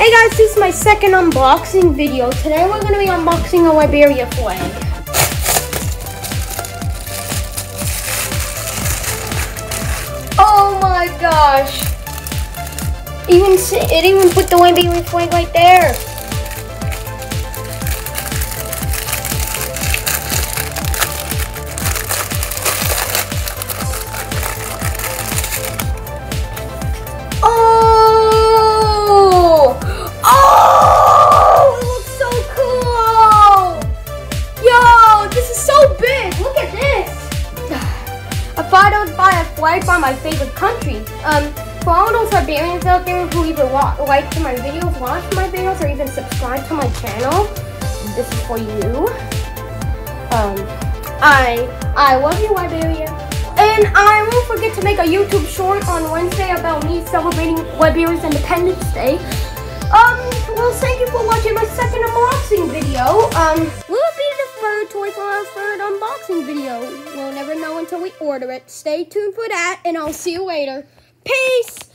Hey guys, this is my second unboxing video. Today we're going to be unboxing a Liberia flag. Oh my gosh. It even put the Liberia flag right there. I thought I would buy a flag by my favorite country. For all those Liberians out there who either like my videos, watch my videos, or even subscribe to my channel, this is for you. I love you, Liberia. And I won't forget to make a YouTube short on Wednesday about me celebrating Liberia's Independence Day. Well, thank you for watching my second unboxing video. Will it be the third toy for our third unboxing video? We'll never know until we order it. Stay tuned for that, and I'll see you later. Peace!